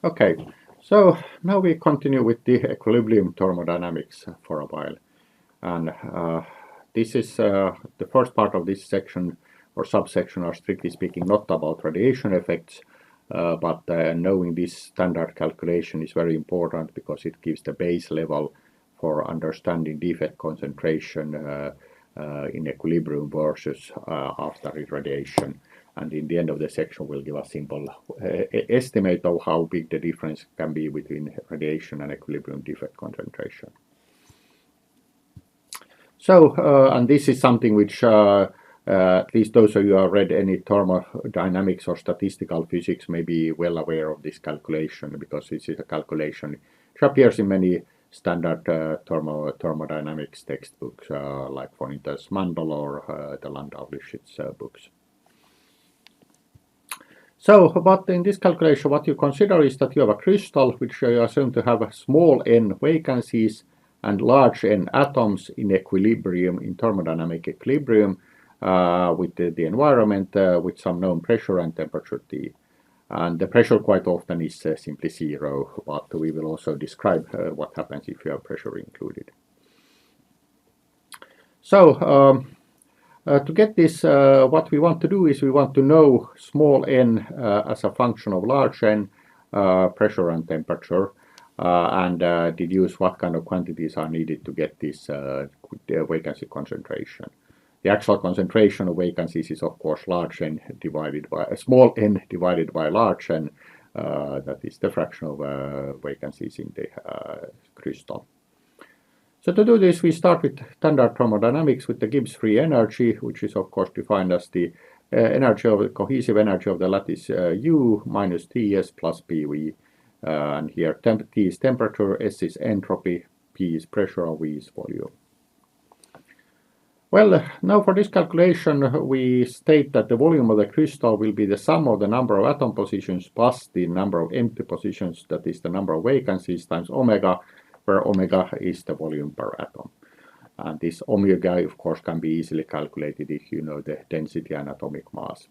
Okay, so now we continue with the equilibrium thermodynamics for a while. And this is the first part of this section or subsection are strictly speaking not about radiation effects, but knowing this standard calculation is very important because it gives the base level for understanding defect concentration in equilibrium versus after irradiation. And in the end of the section will give a simple estimate of how big the difference can be between radiation and equilibrium defect concentration. So, and this is something which at least those of you who have read any thermodynamics or statistical physics may be well aware of this calculation, because this is a calculation which appears in many standard thermodynamics textbooks, like for instance Mandel or the Landau-Lifshitz books. So, but in this calculation what you consider is that you have a crystal which you assume to have a small n vacancies and large n atoms in equilibrium, in thermodynamic equilibrium with the environment with some known pressure and temperature T. And the pressure quite often is simply zero, but we will also describe what happens if you have pressure included. So to get this, what we want to do is we want to know small n as a function of large n, pressure and temperature, and deduce what kind of quantities are needed to get this vacancy concentration. The actual concentration of vacancies is of course large n divided by small n divided by large n. That is the fraction of vacancies in the crystal. So to do this, we start with standard thermodynamics with the Gibbs free energy, which is of course defined as the energy of the cohesive energy of the lattice U minus Ts plus PV. And here T is temperature, S is entropy, P is pressure, and V is volume. Well, now for this calculation we state that the volume of the crystal will be the sum of the number of atom positions plus the number of empty positions, that is the number of vacancies, times omega, where omega is the volume per atom. And this omega of course can be easily calculated if you know the density and atomic mass.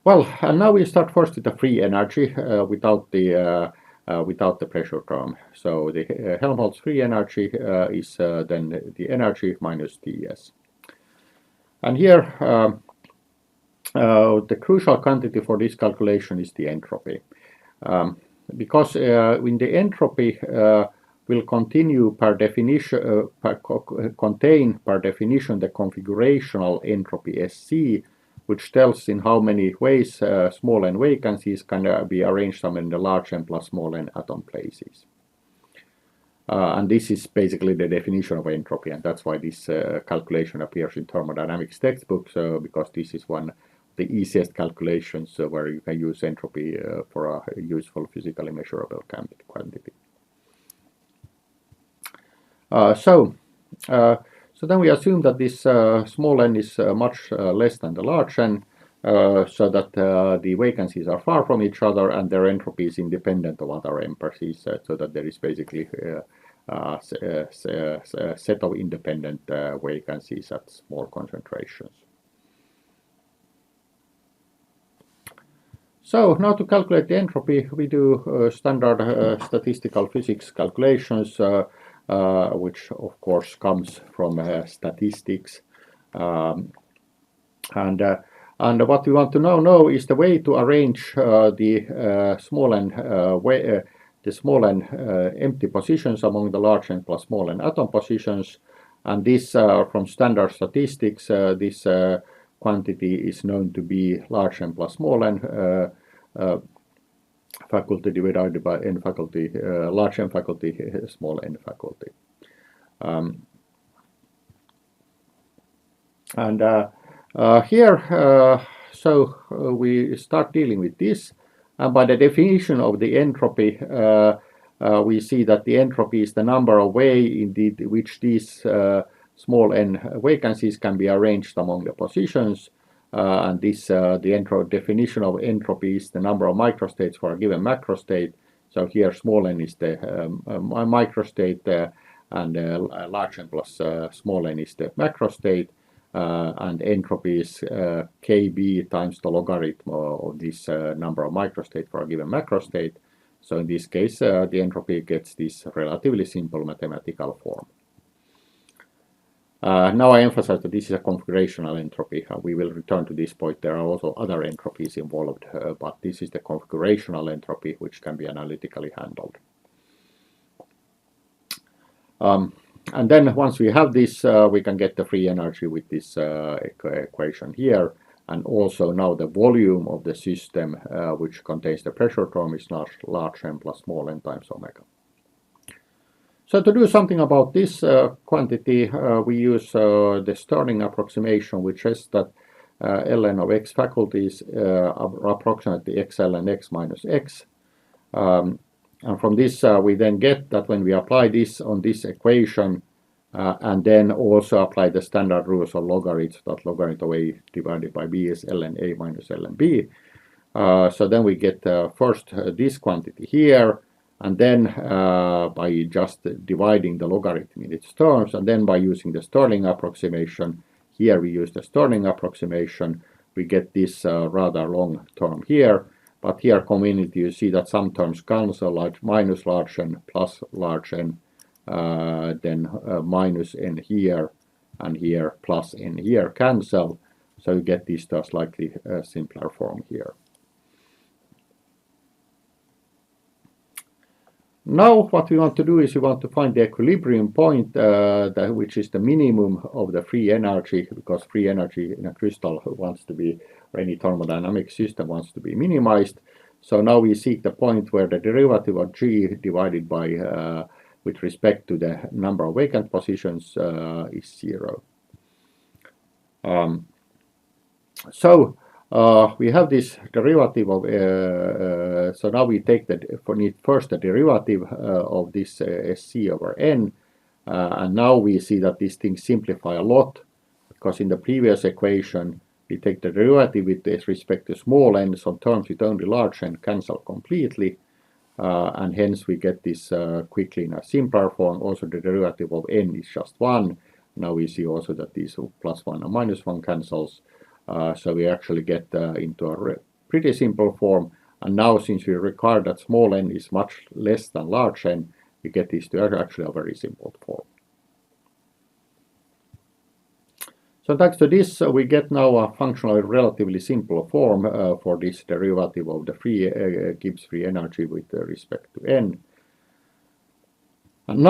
Well, and now we start first with the free energy without the pressure term. So the Helmholtz free energy is then the energy minus Ts. And here the crucial quantity for this calculation is the entropy. Because in the entropy will continue per definition, contain per definition the configurational entropy Sc, which tells in how many ways small n vacancies can be arranged in the large n plus small n atom places. And this is basically the definition of entropy, and that's why this calculation appears in thermodynamics textbooks, because this is one of the easiest calculations where you can use entropy for a useful physically measurable quantity. So then we assume that this small n is much less than the large n, so that the vacancies are far from each other and their entropy is independent of other emphases, so that there is basically a set of independent vacancies at small concentrations. So now to calculate the entropy, we do standard statistical physics calculations, which of course comes from statistics, and what we want to know is the way to arrange the small n empty positions among the large n plus small n atom positions, and this from standard statistics this quantity is known to be large n plus small n faculty divided by n faculty, large n faculty, small n faculty. Here, so we start dealing with this, and by the definition of the entropy, we see that the entropy is the number of ways in which these small n vacancies can be arranged among the positions. And this the definition of entropy is the number of microstates for a given macrostate. So here small n is the microstate and large n plus small n is the macrostate. and entropy is kb times the logarithm of this number of microstate for a given macrostate. So in this case, the entropy gets this relatively simple mathematical form. Now I emphasize that this is a configurational entropy. We will return to this point. There are also other entropies involved, but this is the configurational entropy, which can be analytically handled. And then once we have this, we can get the free energy with this equation here. And also now the volume of the system, which contains the pressure term, is large n plus small n times omega. So to do something about this quantity, we use the Stirling approximation, which says that ln of x faculties are approximately xln x minus x. And from this, we then get that when we apply this on this equation, and then also apply the standard rules of logarithms, that logarithm of a divided by b is ln a minus ln b. So then we get first this quantity here, and then by just dividing the logarithm in its terms, and then by using the Stirling approximation, here we use the Stirling approximation, we get this rather long term here. But here conveniently you see that some terms cancel, minus large n plus large n, then minus n here and here plus n here cancel. So you get this to a slightly simpler form here. Now what we want to do is we want to find the equilibrium point, which is the minimum of the free energy, because free energy in a crystal wants to be, or any thermodynamic system wants to be minimized. So now we seek the point where the derivative of g divided by, with respect to the number of vacant positions, is 0. So we have this derivative of, so now we take first the derivative of this sc over n, and now we see that these things simplify a lot, because in the previous equation we take the derivative with respect to small n, so terms with only large n cancel completely, and hence we get this quickly in a simpler form. Also the derivative of n is just 1. Now we see also that these plus 1 and minus 1 cancels. So we actually get into a pretty simple form, and now since we require that small n is much less than large n, we get this to actually a very simple form. So thanks to this, we get now a functionally relatively simple form for this derivative of the Gibbs free energy with respect to n. And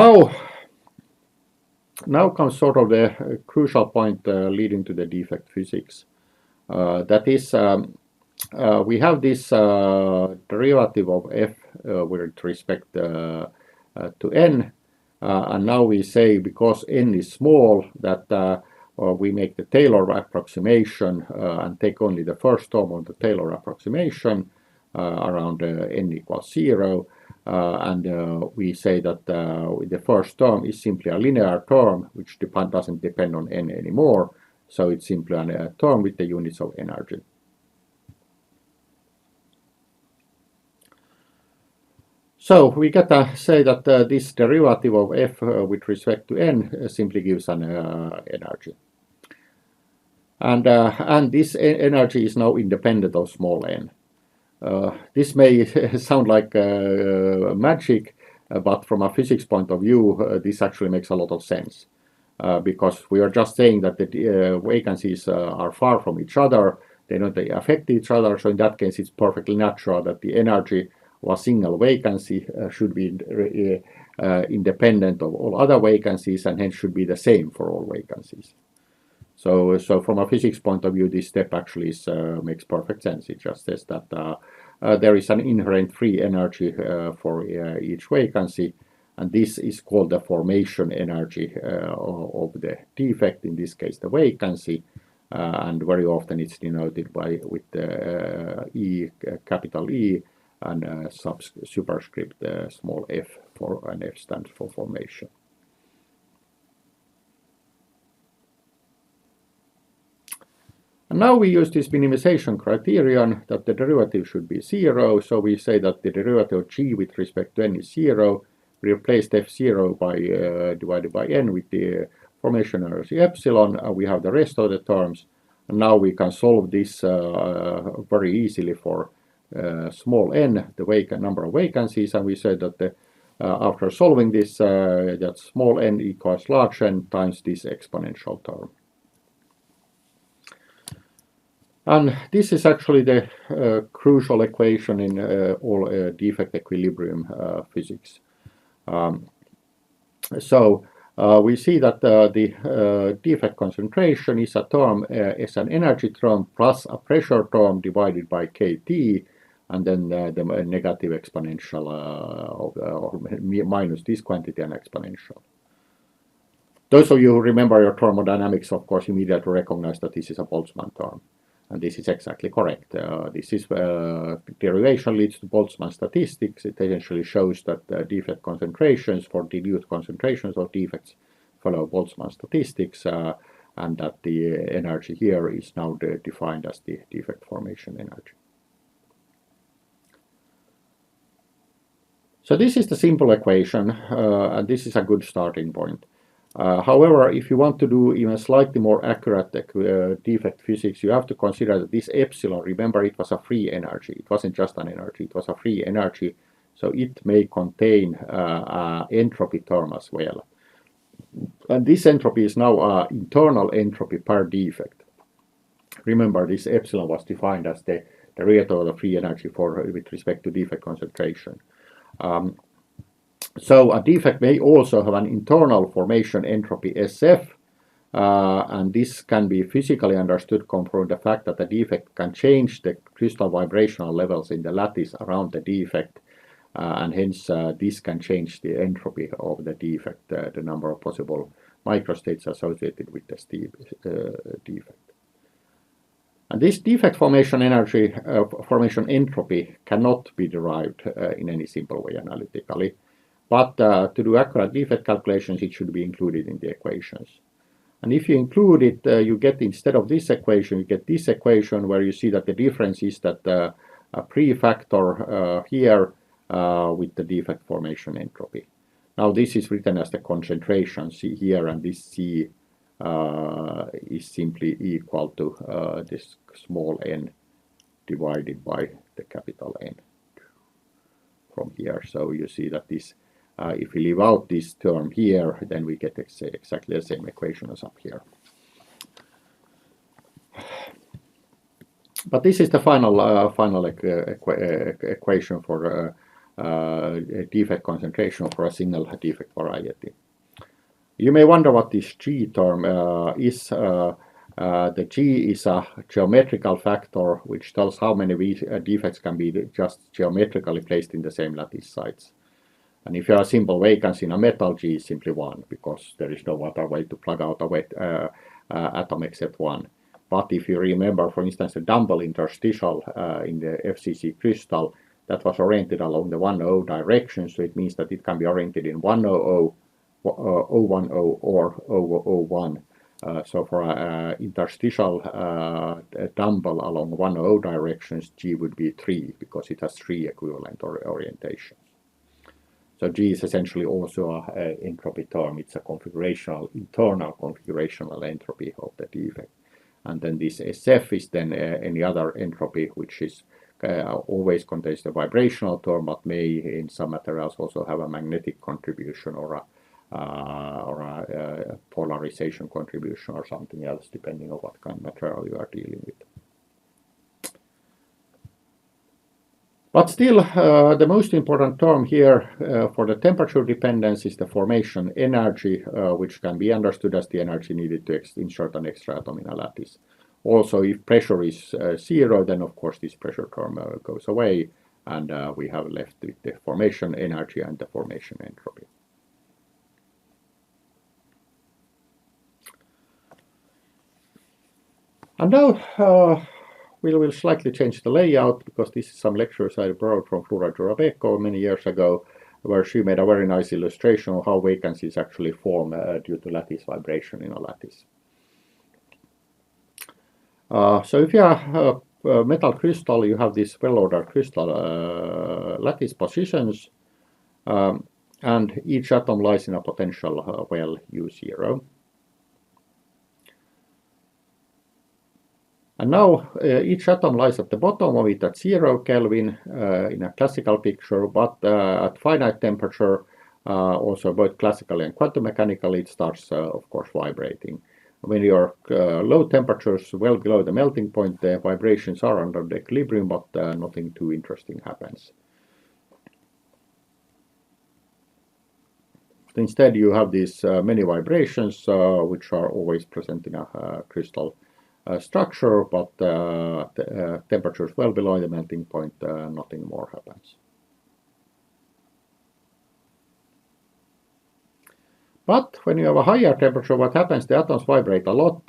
now comes sort of the crucial point leading to the defect physics. That is, we have this derivative of f with respect to n, and now we say because n is small that we make the Taylor approximation and take only the first term of the Taylor approximation around n equals 0, and we say that the first term is simply a linear term which doesn't depend on n anymore. So it's simply a term with the units of energy. So we get to say that this derivative of f with respect to n simply gives an energy. And this energy is now independent of small n. This may sound like magic, but from a physics point of view, this actually makes a lot of sense. Because we are just saying that the vacancies are far from each other, they don't affect each other, so in that case it's perfectly natural that the energy of a single vacancy should be independent of all other vacancies, and hence should be the same for all vacancies. So from a physics point of view, this step actually makes perfect sense. It just says that there is an inherent free energy for each vacancy, and this is called the formation energy of the defect, in this case the vacancy, and very often it's denoted with the E, capital E, and superscript small f, and f stands for formation. And now we use this minimization criterion that the derivative should be 0, so we say that the derivative of g with respect to n is 0. We replaced f0 by divided by n with the formation energy epsilon, and we have the rest of the terms. And now we can solve this very easily for small n, the number of vacancies, and we said that after solving this, that small n equals large n times this exponential term. And this is actually the crucial equation in all defect equilibrium physics. So we see that the defect concentration is a term, is an energy term plus a pressure term divided by kT, and then the negative exponential or minus this quantity and exponential. Those of you who remember your thermodynamics, of course, immediately recognize that this is a Boltzmann term. And this is exactly correct. This is derivation leads to Boltzmann statistics. It essentially shows that defect concentrations for dilute concentrations of defects follow Boltzmann statistics, and that the energy here is now defined as the defect formation energy. So this is the simple equation, and this is a good starting point. However, if you want to do even slightly more accurate defect physics, you have to consider that this epsilon, remember, it was a free energy. It wasn't just an energy, it was a free energy, so it may contain an entropy term as well. And this entropy is now an internal entropy per defect. Remember, this epsilon was defined as the rate of the free energy with respect to defect concentration. So a defect may also have an internal formation entropy SF, and this can be physically understood from the fact that the defect can change the crystal vibrational levels in the lattice around the defect, and hence this can change the entropy of the defect, the number of possible microstates associated with the defect. And this defect formation energy, formation entropy, cannot be derived in any simple way analytically. But to do accurate defect calculations, it should be included in the equations. And if you include it, you get, instead of this equation, you get this equation where you see that the difference is that a pre-factor here with the defect formation entropy. Now this is written as the concentration C here, and this C is simply equal to this small n divided by the capital N from here. So you see that this, if we leave out this term here, then we get exactly the same equation as up here. But this is the final equation for defect concentration for a single defect variety. You may wonder what this G term is. The G is a geometrical factor which tells how many defects can be just geometrically placed in the same lattice sites. And if you have a simple vacancy in a metal, G is simply 1, because there is no other way to plug out a wet atom except 1. But if you remember, for instance, the dumbbell interstitial in the FCC crystal, that was oriented along the 1-0 direction, so it means that it can be oriented in 1-0, 0-1-0, or 0-0-1. So for an interstitial dumbbell along 1-0 directions, G would be 3, because it has 3 equivalent orientations. So G is essentially also an entropy term. It's a configurational, internal configurational entropy of the defect. And then this SF is then any other entropy, which is always contains the vibrational term, but may in some materials also have a magnetic contribution or a polarization contribution or something else, depending on what kind of material you are dealing with. But still, the most important term here for the temperature dependence is the formation energy, which can be understood as the energy needed to insert an extra atom in a lattice. Also, if pressure is 0, then of course this pressure term goes away, and we have left with the formation energy and the formation entropy. And now we will slightly change the layout, because this is some lectures I borrowed from Flora Jurabeko many years ago, where she made a very nice illustration of how vacancies actually form due to lattice vibration in a lattice. So if you have a metal crystal, you have this well-ordered crystal lattice positions, and each atom lies in a potential well U0. And now each atom lies at the bottom of it at 0 Kelvin in a classical picture, but at finite temperature, also both classically and quantum mechanically, it starts, of course, vibrating. When you're low temperatures, well below the melting point, the vibrations are under the equilibrium, but nothing too interesting happens. Instead, you have these many vibrations, which are always present in a crystal structure, but temperatures well below the melting point, nothing more happens. But when you have a higher temperature, what happens? The atoms vibrate a lot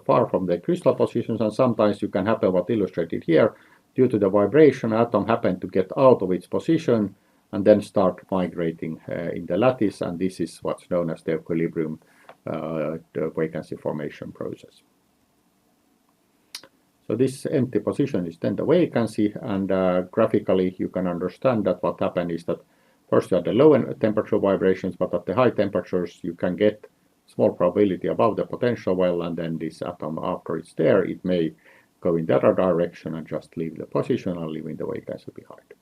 far from the crystal positions, and sometimes you can happen what illustrated here. Due to the vibration, atom happen to get out of its position and then start migrating in the lattice, and this is what's known as the equilibrium, the vacancy formation process. So this empty position is then the vacancy, and graphically you can understand that what happened is that first you have the low temperature vibrations, but at the high temperatures you can get small probability above the potential well, and then this atom, after it's there, it may go in the other direction and just leave the position and leaving the vacancy behind.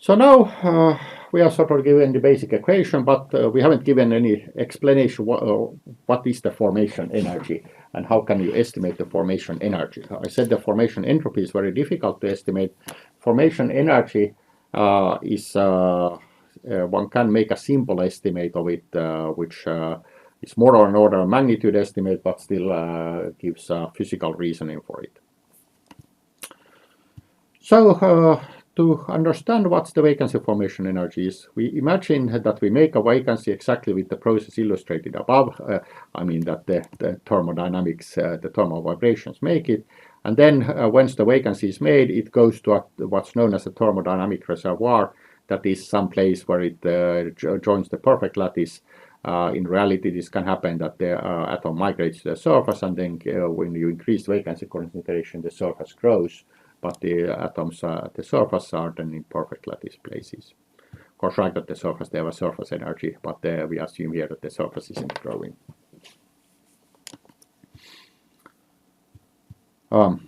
So now we are sort of given the basic equation, but we haven't given any explanation what is the formation energy and how can you estimate the formation energy. I said the formation entropy is very difficult to estimate. Formation energy is one can make a simple estimate of it, which is more or an order of magnitude estimate, but still gives physical reasoning for it. So to understand what's the vacancy formation energy is, we imagine that we make a vacancy exactly with the process illustrated above. I mean that the thermodynamics, the thermal vibrations make it. And then once the vacancy is made, it goes to what's known as a thermodynamic reservoir. That is some place where it joins the perfect lattice. In reality, this can happen that the atom migrates to the surface, and then when you increase vacancy concentration, the surface grows. But the atoms at the surface are then in perfect lattice places. Of course, right at the surface they have a surface energy, but we assume here that the surface isn't growing. And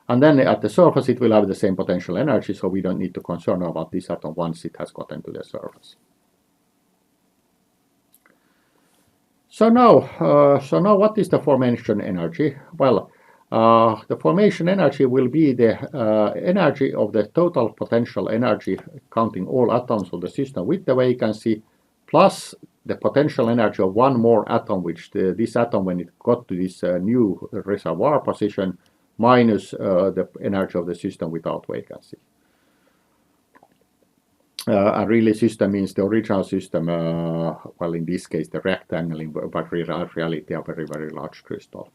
then at the surface it will have the same potential energy, so we don't need to concern about this atom once it has gotten to the surface. So now what is the formation energy? Well, the formation energy will be the energy of the total potential energy, counting all atoms of the system with the vacancy, plus the potential energy of one more atom, which this atom, when it got to this new reservoir position, minus the energy of the system without vacancy. And really system means the original system, well in this case the rectangle, but in reality a very, very large crystal.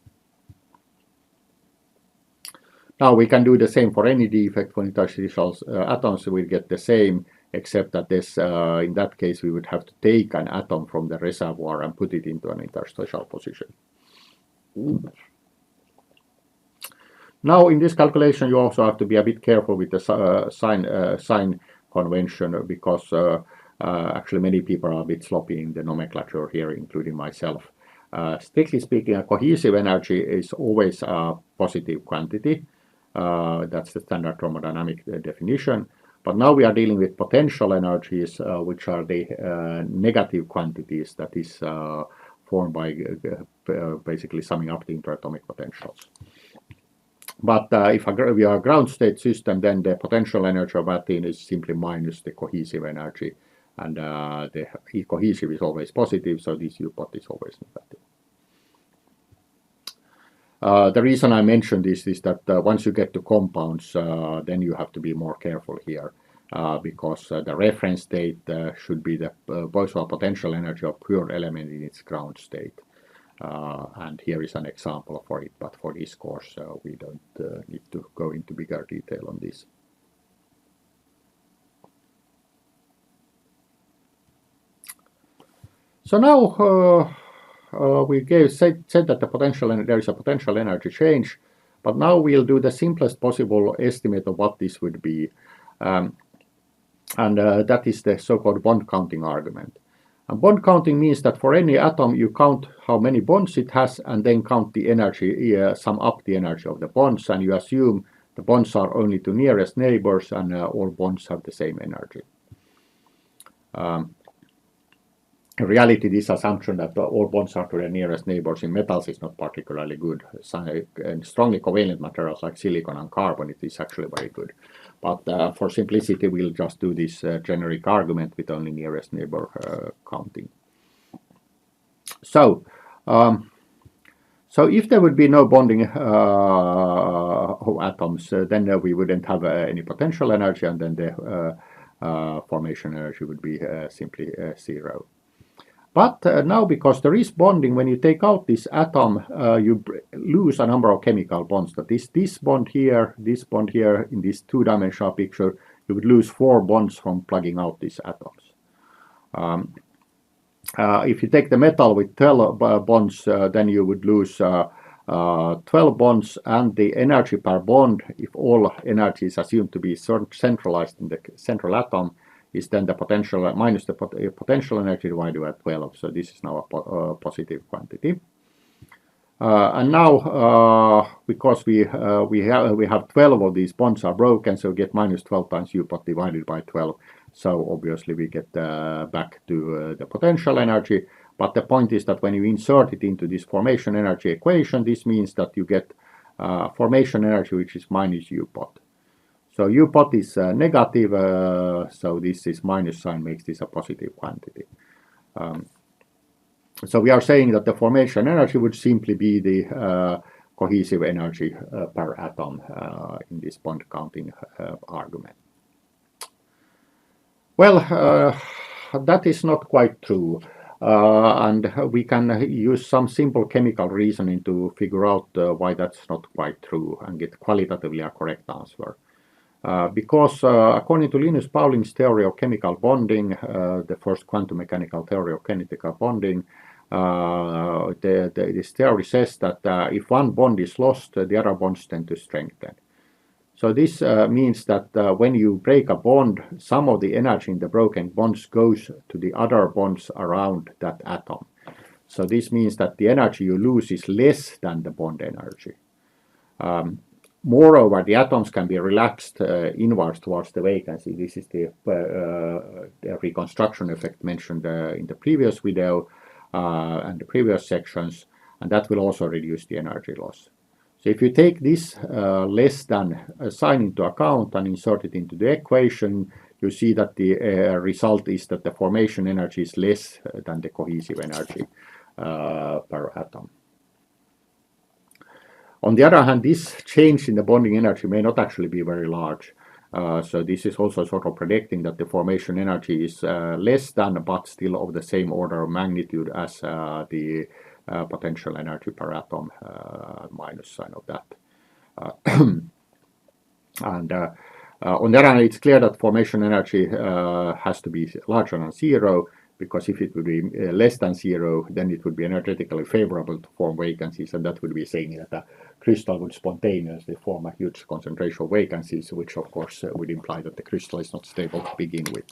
Now we can do the same for any defect. When it touches atoms, we get the same, except that this, in that case, we would have to take an atom from the reservoir and put it into an interstitial position. Now, in this calculation, you also have to be a bit careful with the sign convention, because actually many people are a bit sloppy in the nomenclature here, including myself. Strictly speaking, a cohesive energy is always a positive quantity. That's the standard thermodynamic definition. But now we are dealing with potential energies, which are the negative quantities that is formed by basically summing up the interatomic potentials. But if we are a ground state system, then the potential energy of atom is simply minus the cohesive energy, and the cohesive is always positive, so this U-pot is always negative. The reason I mention this is that once you get to compounds, then you have to be more careful here, because the reference state should be the Boissard potential energy of pure element in its ground state. And here is an example for it, but for this course we don't need to go into bigger detail on this. So now we said that there is a potential energy change, but now we'll do the simplest possible estimate of what this would be, and that is the so-called bond counting argument. And bond counting means that for any atom you count how many bonds it has and then count the energy, sum up the energy of the bonds, and you assume the bonds are only to nearest neighbors and all bonds have the same energy. In reality, this assumption that all bonds are to the nearest neighbors in metals is not particularly good. In strongly covalent materials like silicon and carbon, it is actually very good. But for simplicity, we'll just do this generic argument with only nearest neighbor counting. So if there would be no bonding of atoms, then we wouldn't have any potential energy, and then the formation energy would be simply zero. But now, because there is bonding, when you take out this atom, you lose a number of chemical bonds. That is this bond here, in this two-dimensional picture, you would lose 4 bonds from plugging out these atoms. If you take the metal with 12 bonds, then you would lose 12 bonds, and the energy per bond, if all energy is assumed to be centralized in the central atom, is then the potential minus the potential energy divided by 12. So this is now a positive quantity. And now, because we have 12 of these bonds are broken, so we get minus 12 times U pot divided by 12. So obviously we get back to the potential energy. But the point is that when you insert it into this formation energy equation, this means that you get formation energy which is minus U pot. So U pot is negative, so this is minus sign makes this a positive quantity. So we are saying that the formation energy would simply be the cohesive energy per atom in this bond counting argument. Well, that is not quite true. And we can use some simple chemical reasoning to figure out why that's not quite true and get qualitatively a correct answer. Because according to Linus Pauling's theory of chemical bonding, the first quantum mechanical theory of kinetical bonding, this theory says that if one bond is lost, the other bonds tend to strengthen. So this means that when you break a bond, some of the energy in the broken bonds goes to the other bonds around that atom. So this means that the energy you lose is less than the bond energy. Moreover, the atoms can be relaxed inwards towards the vacancy. This is the reconstruction effect mentioned in the previous video and the previous sections, and that will also reduce the energy loss. So if you take this less than sign into account and insert it into the equation, you see that the result is that the formation energy is less than the cohesive energy per atom. On the other hand, this change in the bonding energy may not actually be very large. So this is also sort of predicting that the formation energy is less than, but still of the same order of magnitude as the potential energy per atom minus sign of that. And on the other hand, it's clear that formation energy has to be larger than 0, because if it would be less than 0, then it would be energetically favorable to form vacancies, and that would be saying that a crystal would spontaneously form a huge concentration of vacancies, which of course would imply that the crystal is not stable to begin with.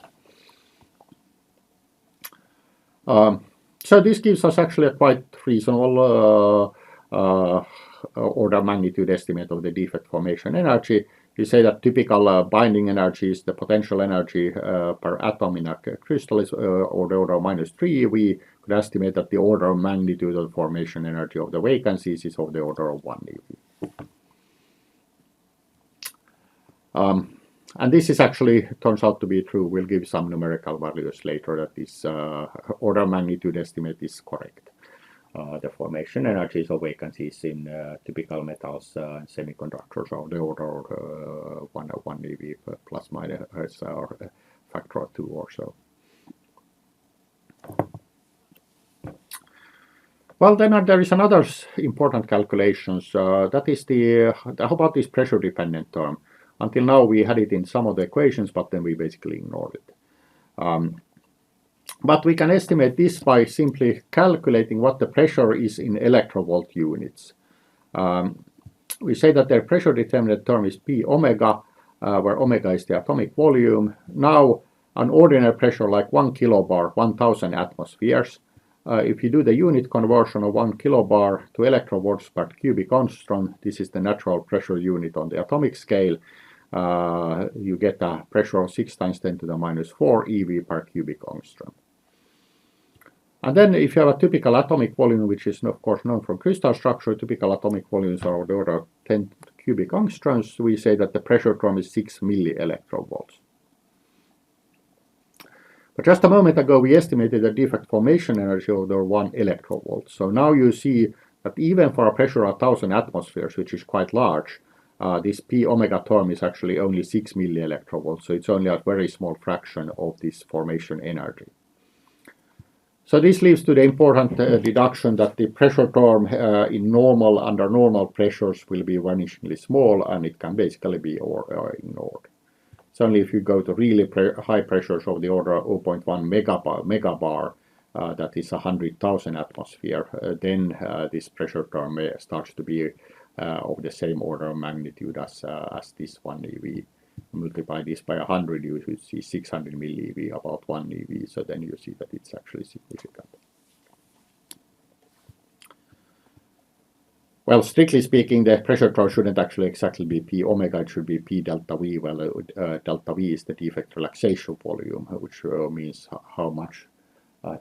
So this gives us actually a quite reasonable order of magnitude estimate of the defect formation energy. We say that typical binding energy is the potential energy per atom in a crystal is or the order of -3. We could estimate that the order of magnitude of the formation energy of the vacancies is of the order of 1 eV. And this is actually turns out to be true. We'll give some numerical values later that this order of magnitude estimate is correct. The formation energies of vacancies in typical metals and semiconductors are of the order of 1 eV plus minus or a factor of 2 or so. Well, then there is another important calculations. That is how about this pressure dependent term? Until now we had it in some of the equations, but then we basically ignored it. But we can estimate this by simply calculating what the pressure is in electrovolt units. We say that the pressure determinant term is P omega, where omega is the atomic volume. Now an ordinary pressure like 1 kilobar, 1000 atmospheres. If you do the unit conversion of 1 kilobar to electrovolts per cubic angstrom, this is the natural pressure unit on the atomic scale, you get a pressure of 6 times 10 to the minus 4 eV per cubic angstrom. And then if you have a typical atomic volume, which is of course known from crystal structure, typical atomic volumes are of the order of 10 cubic angstroms, we say that the pressure term is 6 millielectrovolts. But just a moment ago we estimated the defect formation energy of the 1 electrovolt. So now you see that even for a pressure of 1000 atmospheres, which is quite large, this p omega term is actually only 6 millielectrovolts, so it's only a very small fraction of this formation energy. So this leads to the important deduction that the pressure term under normal pressures will be vanishingly small, and it can basically be ignored. It's only if you go to really high pressures of the order of 0.1 megabar, that is 100,000 atmosphere, then this pressure term starts to be of the same order of magnitude as this 1 eV. Multiply this by 100, you should see 600 millieV, about 1 eV, so then you see that it's actually significant. Well, strictly speaking, the pressure term shouldn't actually exactly be p omega, it should be p delta V. Well, delta V is the defect relaxation volume, which means how much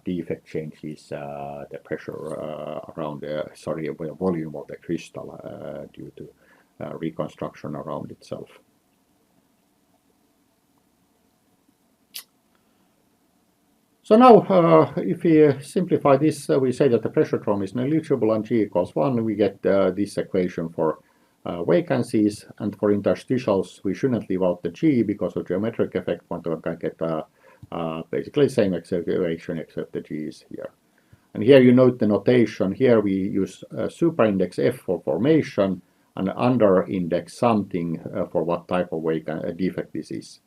defect changes the pressure around the volume of the crystal due to reconstruction around itself. So now, if we simplify this, we say that the pressure term is negligible and G equals 1. We get this equation for vacancies, and for interstitials we shouldn't leave out the G because of geometric effect. One can get basically the same equation except the G is here. And here you note the notation. Here we use superindex F for formation and underindex something for what type of defect this is.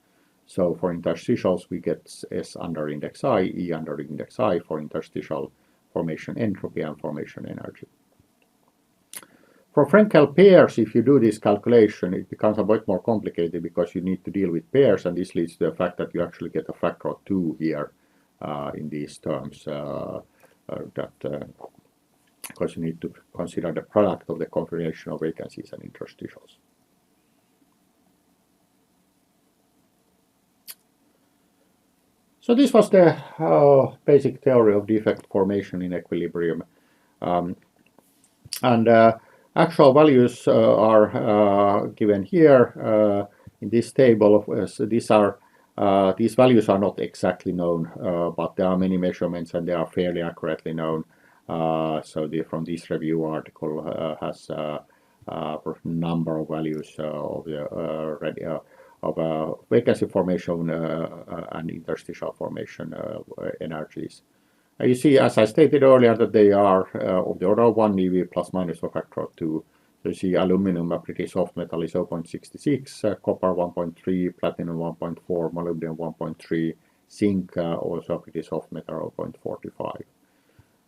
So for interstitials we get S under index I, E under index I for interstitial formation entropy and formation energy. For Frenkel pairs, if you do this calculation, it becomes a bit more complicated because you need to deal with pairs, and this leads to the fact that you actually get a factor of 2 here in these terms, because you need to consider the product of the configuration of vacancies and interstitials. So this was the basic theory of defect formation in equilibrium. Actual values are given here in this table. So these values are not exactly known, but there are many measurements and they are fairly accurately known. So from this review article has a number of values of the vacancy formation and interstitial formation energies. You see, as I stated earlier, that they are of the order of 1 eV plus minus a factor of 2. So you see aluminum, a pretty soft metal, is 0.66, copper 1.3, platinum 1.4, molybdenum 1.3, zinc also a pretty soft metal 0.45.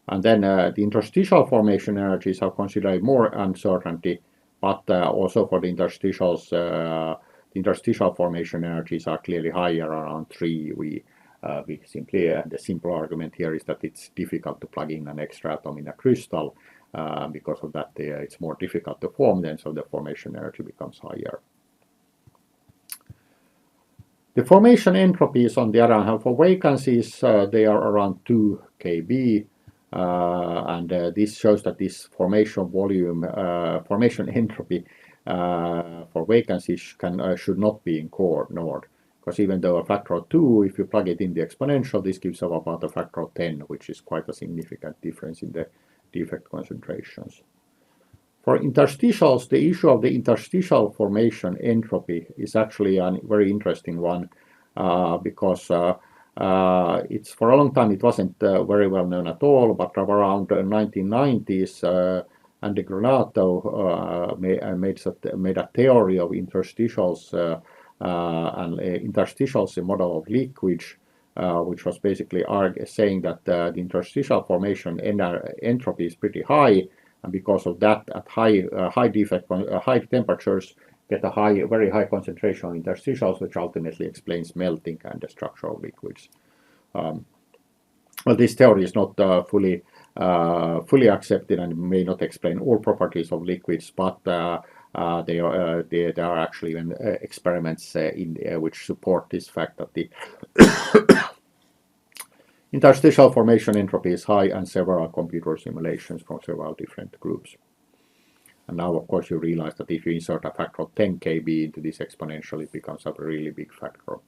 And then the interstitial formation energies are considered more uncertainty, but also for the interstitials, the interstitial formation energies are clearly higher, around 3. We simply, the simple argument here is that it's difficult to plug in an extra atom in a crystal. Because of that, it's more difficult to form then, so the formation energy becomes higher. The formation entropies, on the other hand, for vacancies, they are around 2 kb. And this shows that this formation volume, formation entropy for vacancies should not be ignored. Because even though a factor of 2, if you plug it in the exponential, this gives us about a factor of 10, which is quite a significant difference in the defect concentrations. For interstitials, the issue of the interstitial formation entropy is actually a very interesting one, because it's for a long time it wasn't very well known at all, but around the 1990s, Andy Granato made a theory of interstitials and interstitials, a model of liquids, which was basically saying that the interstitial formation entropy is pretty high, and because of that, at high temperatures, get a very high concentration of interstitials, which ultimately explains melting and the structure of liquids. Well, this theory is not fully accepted and may not explain all properties of liquids, but there are actually even experiments which support this fact that the interstitial formation entropy is high, and several computer simulations from several different groups. And now, of course, you realize that if you insert a factor of 10 kb into this exponential, it becomes a really big factor.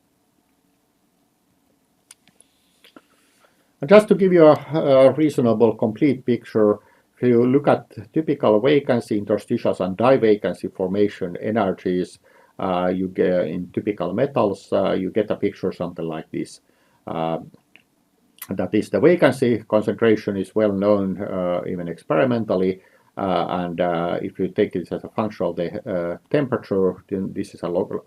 And just to give you a reasonable, complete picture, if you look at typical vacancy, interstitials, and divacancy formation energies, you get in typical metals, you get a picture something like this. That is, the vacancy concentration is well known even experimentally, and if you take it as a function of the temperature, then this is a local.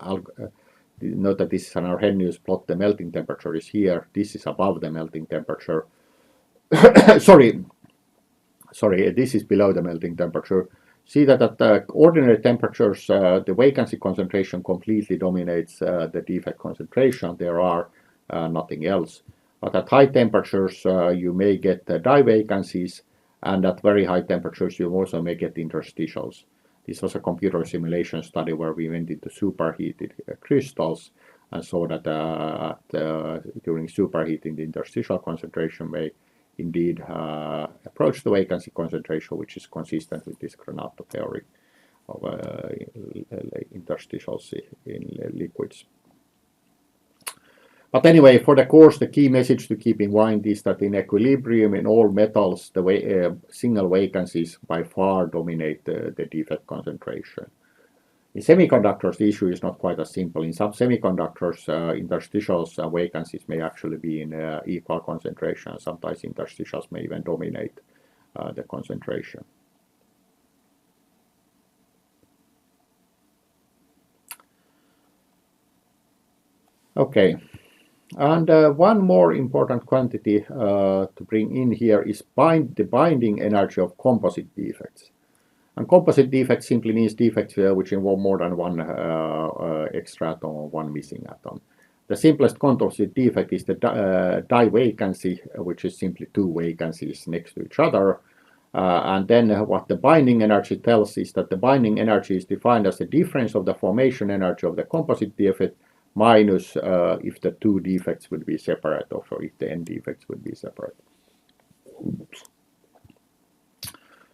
Note that this is an Arrhenius plot. The melting temperature is here. This is above the melting temperature. sorry, this is below the melting temperature. See that at ordinary temperatures, the vacancy concentration completely dominates the defect concentration. There are nothing else. But at high temperatures, you may get divacancies, and at very high temperatures, you also may get interstitials. This was a computer simulation study where we went into superheated crystals and saw that during superheating, the interstitial concentration may indeed approach the vacancy concentration, which is consistent with this Granato theory of interstitials in liquids. But anyway, for the course, the key message to keep in mind is that in equilibrium in all metals, the single vacancies by far dominate the defect concentration. In semiconductors, the issue is not quite as simple. In some semiconductors, interstitials and vacancies may actually be in equal concentration. Sometimes interstitials may even dominate the concentration. Okay. And one more important quantity to bring in here is the binding energy of composite defects. And composite defects simply means defects which involve more than one extra atom or one missing atom. The simplest composite defect is the divacancy, which is simply two vacancies next to each other. And then what the binding energy tells is that the binding energy is defined as the difference of the formation energy of the composite defect minus if the two defects would be separate, or if the n defects would be separate. Oops.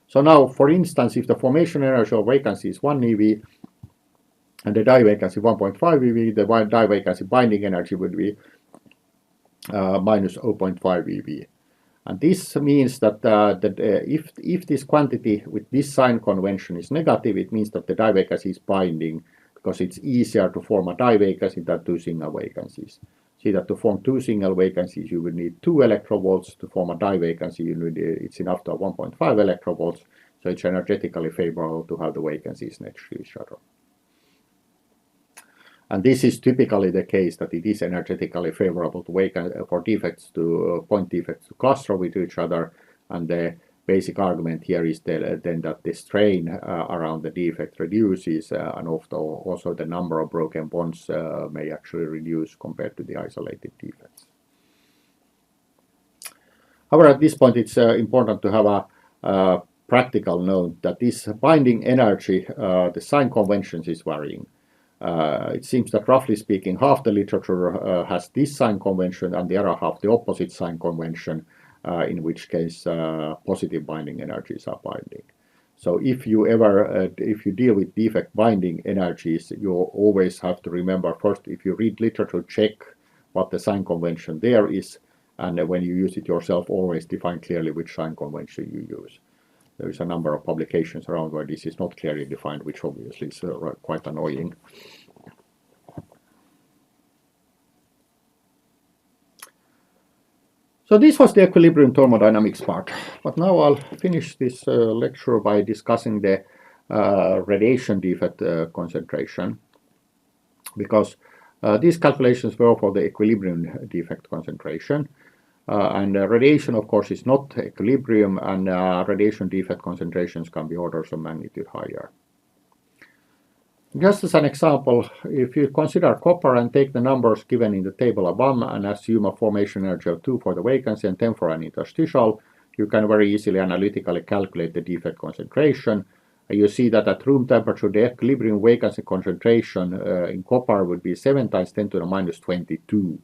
So now, for instance, if the formation energy of vacancy is 1 eV and the divacancy 1.5 eV, the divacancy binding energy would be minus 0.5 eV. And this means that, if this quantity with this sign convention is negative, it means that the divacancy is binding, because it's easier to form a divacancy than two single vacancies. See that to form two single vacancies, you would need 2 electrovolts. To form a divacancy, it's enough to have 1.5 electrovolts. So it's energetically favorable to have the vacancies next to each other. And this is typically the case, that it is energetically favorable to for defects to point defects to cluster with each other. And the basic argument here is then that the strain around the defect reduces, and also the number of broken bonds may actually reduce compared to the isolated defects. However, at this point, it's important to have a practical note that this binding energy, the sign conventions, is varying. It seems that, roughly speaking, half the literature has this sign convention and the other half the opposite sign convention, in which case positive binding energies are binding. So if you deal with defect binding energies, you always have to remember first, if you read literature, check what the sign convention there is, and when you use it yourself, always define clearly which sign convention you use. There is a number of publications around where this is not clearly defined, which obviously is quite annoying. So this was the equilibrium thermodynamics part. But now I'll finish this lecture by discussing the radiation defect concentration, because these calculations were for the equilibrium defect concentration. And radiation, of course, is not equilibrium, and radiation defect concentrations can be orders of magnitude higher. Just as an example, if you consider copper and take the numbers given in the table above and assume a formation energy of 2 for the vacancy and 10 for an interstitial, you can very easily analytically calculate the defect concentration. You see that at room temperature, the equilibrium vacancy concentration in copper would be 7 times 10 to the minus 22.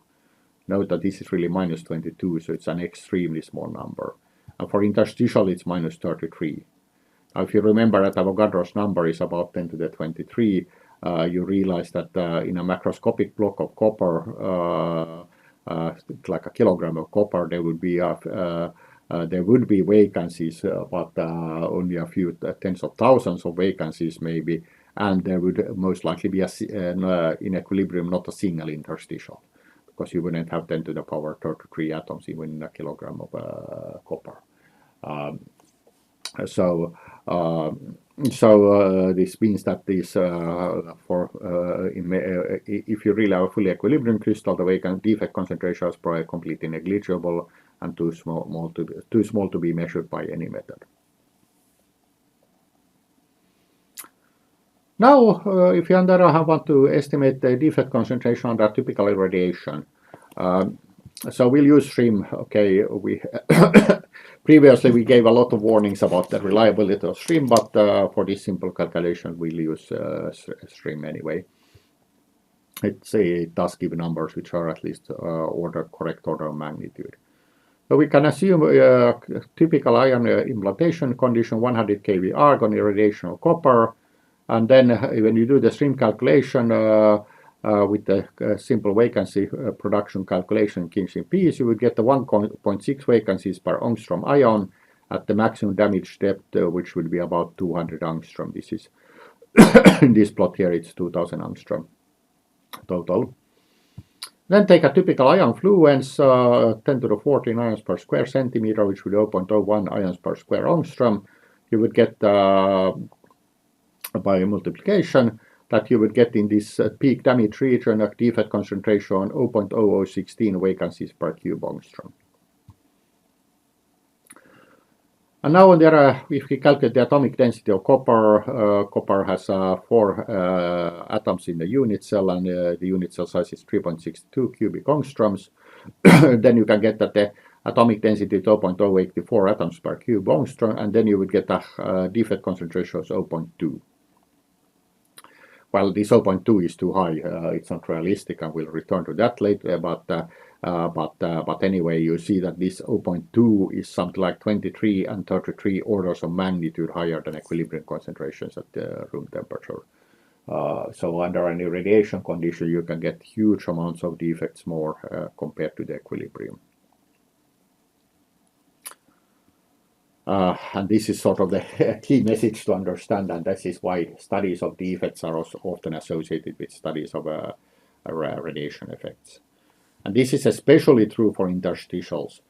Note that this is really minus 22, so it's an extremely small number. And for interstitial, it's minus 33. Now, if you remember that Avogadro's number is about 10 to the 23, you realize that in a macroscopic block of copper, like a kilogram of copper, there would be vacancies, but only a few tens of thousands of vacancies maybe, and there would most likely be in equilibrium not a single interstitial, because you wouldn't have 10 to the power 33 atoms even in a kilogram of copper. This means that if you really have a fully equilibrium crystal, the vacant defect concentration is probably completely negligible and too small to be measured by any method. Now, if you on the other hand want to estimate the defect concentration under typical irradiation, so we'll use SRIM. Okay, previously we gave a lot of warnings about the reliability of SRIM, but for this simple calculation we'll use SRIM anyway. It does give numbers which are at least correct order of magnitude. So we can assume typical ion implantation condition 100 kV argon irradiation of copper, and then when you do the SRIM calculation with the simple vacancy production calculation in P's, you would get the 1.6 vacancies per angstrom ion at the maximum damage depth, which would be about 200 angstrom. This is in this plot here, it's 2000 angstrom total. Then take a typical ion fluence, 10 to the 14 ions per square centimeter, which would be 0.01 ions per square angstrom. You would get by multiplication that you would get in this peak damage region a defect concentration 0.0016 vacancies per cube angstrom. And now on the other, if we calculate the atomic density of copper, copper has 4 atoms in the unit cell, and the unit cell size is 3.62 cubic angstroms. Then you can get that the atomic density is 0.084 atoms per cube angstrom, and then you would get a defect concentration of 0.2. Well, this 0.2 is too high. It's not realistic, and we'll return to that later. But anyway, you see that this 0.2 is something like 23 and 33 orders of magnitude higher than equilibrium concentrations at room temperature. So under any radiation condition, you can get huge amounts of defects more compared to the equilibrium. And this is sort of the key message to understand, and this is why studies of defects are also often associated with studies of radiation effects. And this is especially true for interstitials,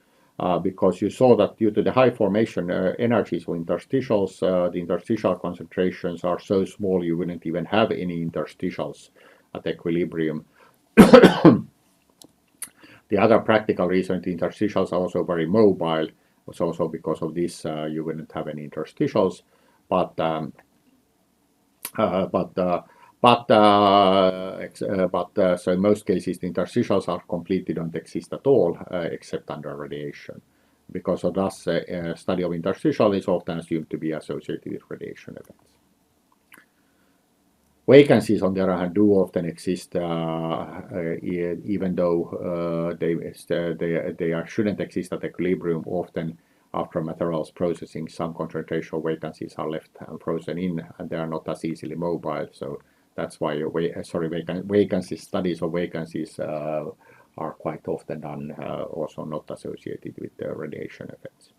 because you saw that due to the high formation energies of interstitials, the interstitial concentrations are so small you wouldn't even have any interstitials at equilibrium. The other practical reason the interstitials are also very mobile was also because of this you wouldn't have any interstitials, so in most cases the interstitials are completely don't exist at all except under radiation. Because of thus study of interstitial is often assumed to be associated with radiation events. Vacancies, on the other hand, do often exist, even though they shouldn't exist at equilibrium. Often, after materials processing, some concentration vacancies are left and frozen in, and they are not as easily mobile. So that's why vacancy studies of vacancies are quite often done, also not associated with radiation effects.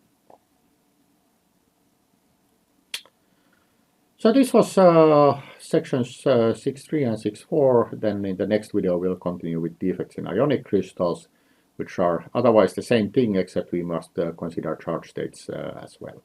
So this was sections 6.3 and 6.4. Then in the next video we'll continue with defects in ionic crystals, which are otherwise the same thing, except we must consider charge states as well.